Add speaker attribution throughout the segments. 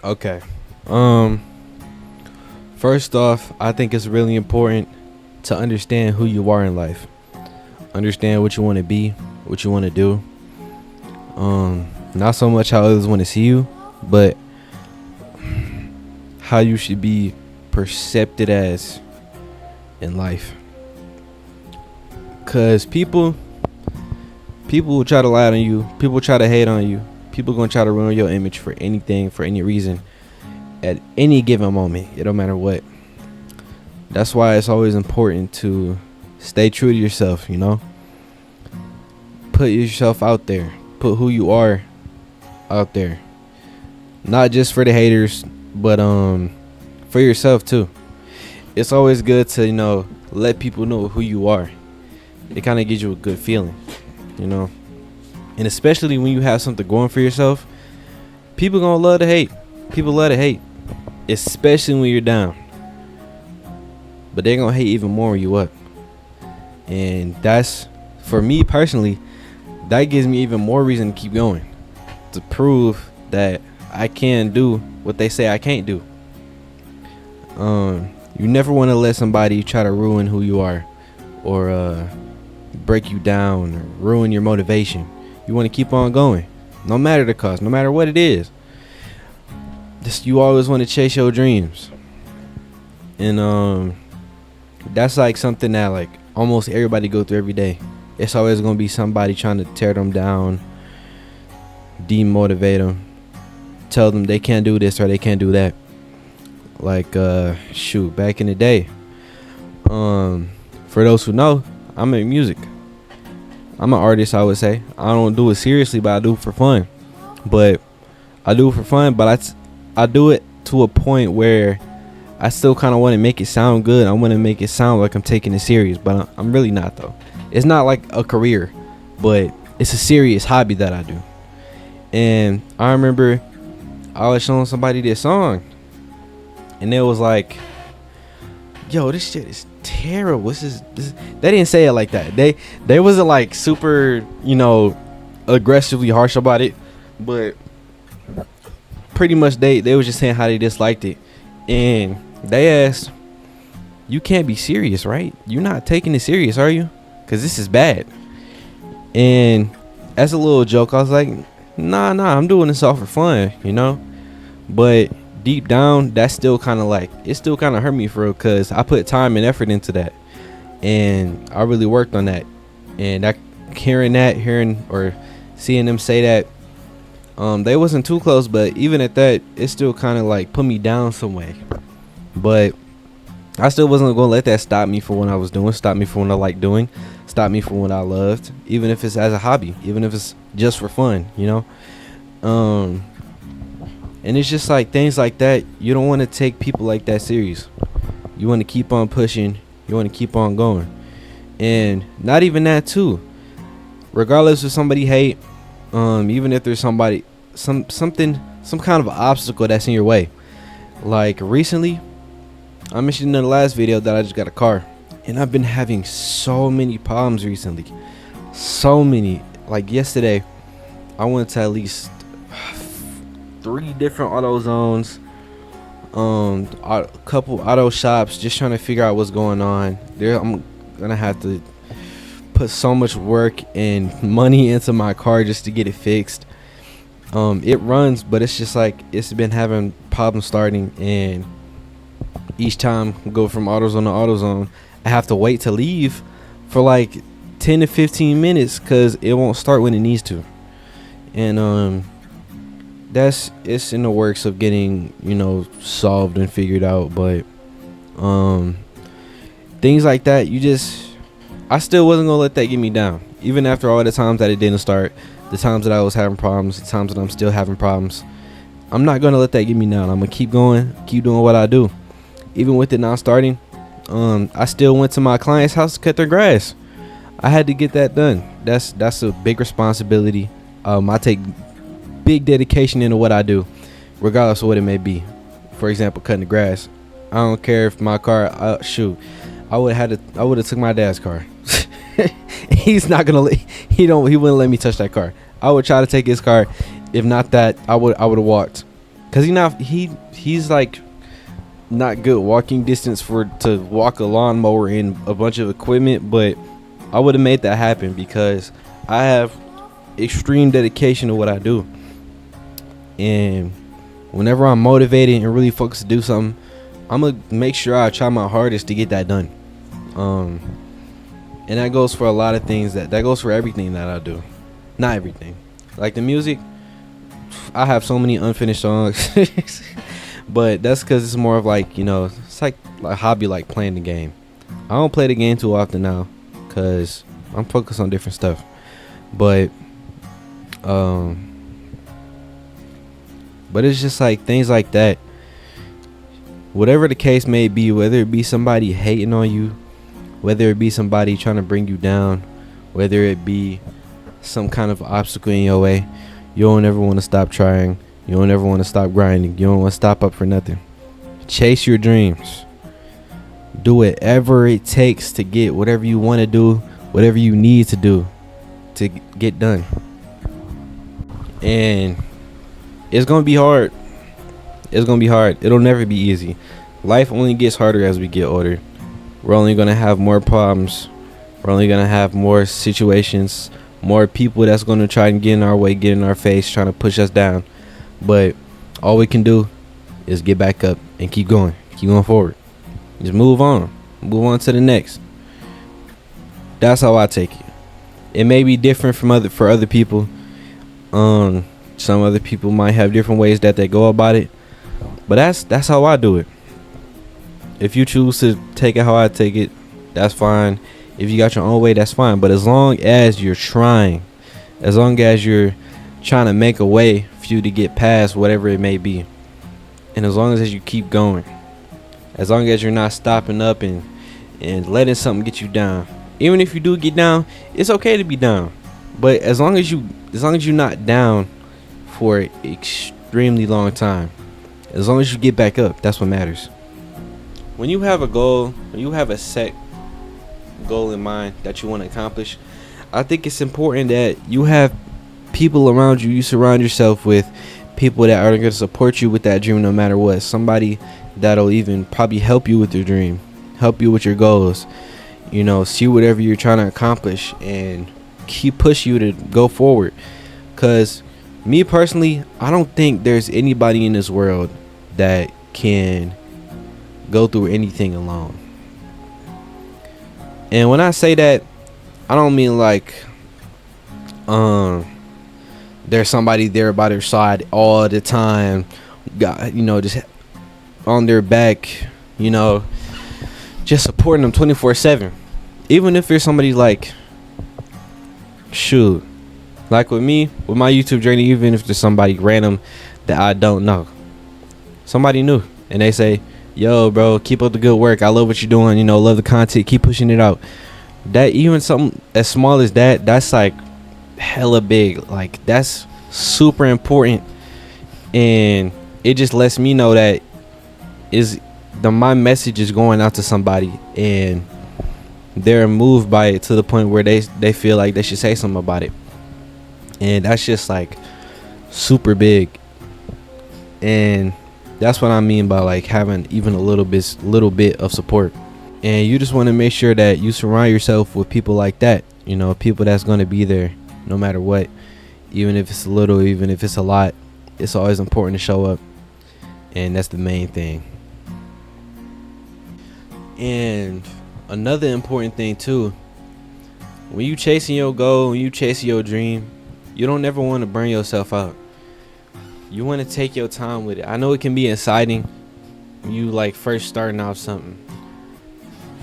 Speaker 1: Okay. Um. First off, I think it's really important to understand who you are in life. Understand what you want to be, what you want to do. Not so much how others want to see you, but how you should be perceived as in life. Cause people will try to lie on you. People will try to hate on you. People gonna try to ruin your image for anything, for any reason, at any given moment. It don't matter what. That's why it's always important to stay true to yourself. Put yourself out there. Put who you are out there. Not just for the haters, but for yourself too. It's always good to let people know who you are. It kind of gives you a good feeling, and especially when you have something going for yourself. People gonna love to hate. People love to hate, especially when you're down. But they're gonna hate even more when you up. And that's, for me personally, that gives me even more reason to keep going, to prove that I can do what they say I can't do. You never want to let somebody try to ruin who you are, or break you down, or ruin your motivation. You want to keep on going, no matter the cost, no matter what it is. You always want to chase your dreams, and that's like something that like almost everybody go through every day. It's always gonna be somebody trying to tear them down, demotivate them, tell them they can't do this or they can't do that. Like back in the day, for those who know, I'm in music. I'm an artist, I would say. I don't do it seriously, but I do it for fun. But I do it to a point where I still kind of want to make it sound good. I want to make it sound like I'm taking it serious, but I'm really not though. It's not like a career, but it's a serious hobby that I do. And I remember I was showing somebody this song, and it was like, yo, this shit is terrible. This. They didn't say it like that. They wasn't like super, aggressively harsh about it, but pretty much they was just saying how they disliked it. And they asked, you can't be serious, right? You're not taking it serious, are you? Because this is bad. And as a little joke, I was like, nah, I'm doing this all for fun, But deep down, that's still kind of like, it still kind of hurt me for real, because I put time and effort into that. And I really worked on that. And hearing or seeing them say that, they wasn't too close, but even at that, it still kind of like put me down some way. But I still wasn't gonna let that stop me from what I was doing, stop me from what I like doing, stop me from what I loved, even if it's as a hobby, even if it's just for fun, And it's just like things like that. You don't want to take people like that serious. You want to keep on pushing. You want to keep on going, and not even that too. Regardless if somebody hate, even if there's some kind of obstacle that's in your way. Like recently, I mentioned in the last video that I just got a car, and I've been having so many problems recently. So many. Like yesterday, I went to at least 3 different auto zones, a couple auto shops, just trying to figure out what's going on. I'm gonna have to put so much work and money into my car just to get it fixed. It runs, but it's just like it's been having problems starting, and each time I go from AutoZone to AutoZone, I have to wait to leave for like 10 to 15 minutes because it won't start when it needs to. And it's in the works of getting solved and figured out. But things like that, I still wasn't gonna let that get me down, even after all the times that it didn't start, the times that I was having problems, the times that I'm still having problems. I'm not gonna let that get me down. I'm gonna keep going, keep doing what I do. Even with it not starting, I still went to my client's house to cut their grass. I had to get that done. That's a big responsibility. I take big dedication into what I do, regardless of what it may be. For example, cutting the grass. I don't care if my car, I would have took my dad's car. He's not gonna he wouldn't let me touch that car. I would try to take his car. If not that, I would have walked. cause he's like not good walking distance to walk a lawnmower and a bunch of equipment, but I would have made that happen because I have extreme dedication to what I do. And whenever I'm motivated and really focused to do something, I'm gonna make sure I try my hardest to get that done. And that goes for a lot of things. That goes for everything that I do. Not everything. Like the music, I have so many unfinished songs. But that's because it's more of like, it's like a hobby, like playing the game. I don't play the game too often now because I'm focused on different stuff. But it's just like things like that. Whatever the case may be, whether it be somebody hating on you, whether it be somebody trying to bring you down, whether it be some kind of obstacle in your way, you don't ever want to stop trying. You don't ever want to stop grinding. You don't want to stop up for nothing. Chase your dreams. Do whatever it takes to get whatever you want to do, whatever you need to do to get done. And it's going to be hard. It's going to be hard. It'll never be easy. Life only gets harder as we get older. We're only going to have more problems. We're only going to have more situations, more people that's going to try and get in our way, get in our face, trying to push us down. But all we can do is get back up and keep going forward. Just move on to the next. That's how I take it. It may be different for other people. Some other people might have different ways that they go about it, but that's how I do it. If you choose to take it how I take it, that's fine. If you got your own way, that's fine. But as long as you're trying, as long as you're trying to make a way for you to get past whatever it may be, and as long as you keep going, as long as you're not stopping up and letting something get you down. Even if you do get down, it's okay to be down, but as long as you're not down for an extremely long time, as long as you get back up, that's what matters. When you have a goal, when you have a set goal in mind that you want to accomplish, I think it's important that you have people around you. You surround yourself with people that are going to support you with that dream no matter what. Somebody that'll even probably help you with your dream, help you with your goals, see whatever you're trying to accomplish and keep pushing you to go forward. Because me personally, I don't think there's anybody in this world that can go through anything alone. And when I say that, I don't mean like there's somebody there by their side all the time, just on their back, just supporting them 24/7. Even if there's somebody like, shoot, like with me, with my YouTube journey, even if there's somebody random that I don't know, somebody new, and they say, yo, bro, keep up the good work. I love what you're doing. Love the content. Keep pushing it out. That even something as small as that, that's like hella big. Like that's super important, and it just lets me know that my message is going out to somebody, and they're moved by it to the point where they feel like they should say something about it, and that's just like super big. And that's what I mean by like having even a little bit of support. And you just want to make sure that you surround yourself with people like that, people that's going to be there no matter what. Even if it's a little, even if it's a lot, it's always important to show up, and that's the main thing. And another important thing too, when you chasing your goal, when you chasing your dream, you don't ever want to burn yourself out. You want to take your time with it. I know it can be exciting when you like first starting out something.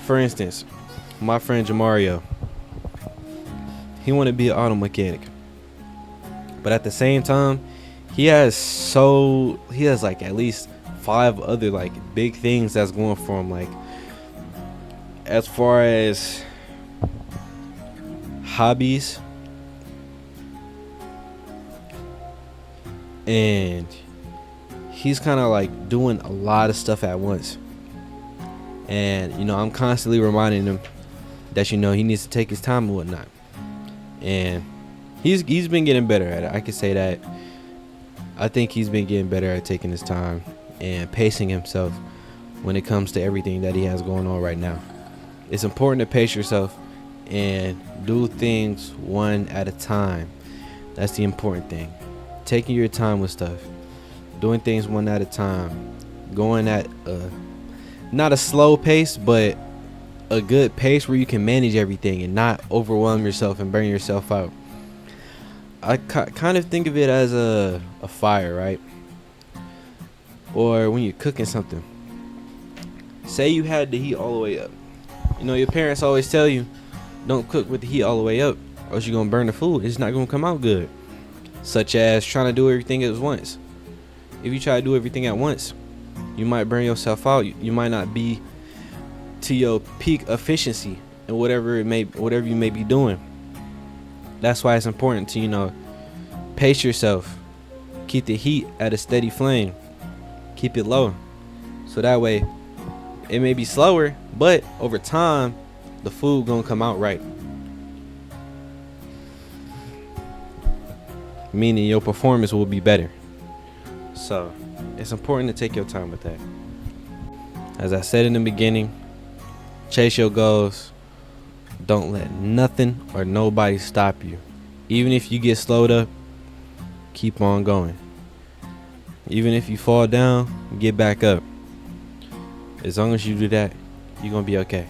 Speaker 1: For instance, my friend Jamario, he want to be an auto mechanic, but at the same time, he has like at least 5 other like big things that's going for him, like as far as hobbies, and he's kind of like doing a lot of stuff at once. And I'm constantly reminding him that he needs to take his time and whatnot. And he's been getting better at it. I can say that. I think he's been getting better at taking his time and pacing himself when it comes to everything that he has going on right now. It's important to pace yourself and do things one at a time. That's the important thing. Taking your time with stuff, doing things one at a time, going at not a slow pace, but a good pace where you can manage everything and not overwhelm yourself and burn yourself out. I kind of think of it as a fire, right? Or when you're cooking something. Say you had the heat all the way up. You know, your parents always tell you, don't cook with the heat all the way up, or else you're going to burn the food. It's not going to come out good. Such as trying to do everything at once. If you try to do everything at once, you might burn yourself out. You might not be to your peak efficiency in whatever you may be doing. That's why it's important to, you know, pace yourself. Keep the heat at a steady flame. Keep it low. So that way, it may be slower, but over time, the food gonna come out right. Meaning your performance will be better. So, it's important to take your time with that. As I said in the beginning, chase your goals. Don't let nothing or nobody stop you. Even if you get slowed up, keep on going. Even if you fall down, get back up. As long as you do that, you're going to be okay.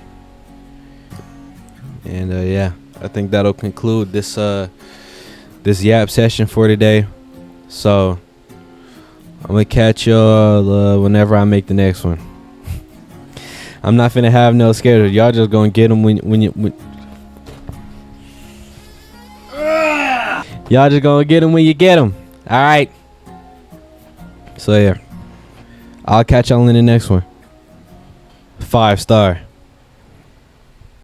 Speaker 1: And yeah, I think that'll conclude this yap session for today. So, I'm going to catch y'all whenever I make the next one. I'm not finna have no schedule. Y'all just gonna get them when y'all just gonna get them when you get them. All right. So yeah, I'll catch y'all in the next one. 5-star.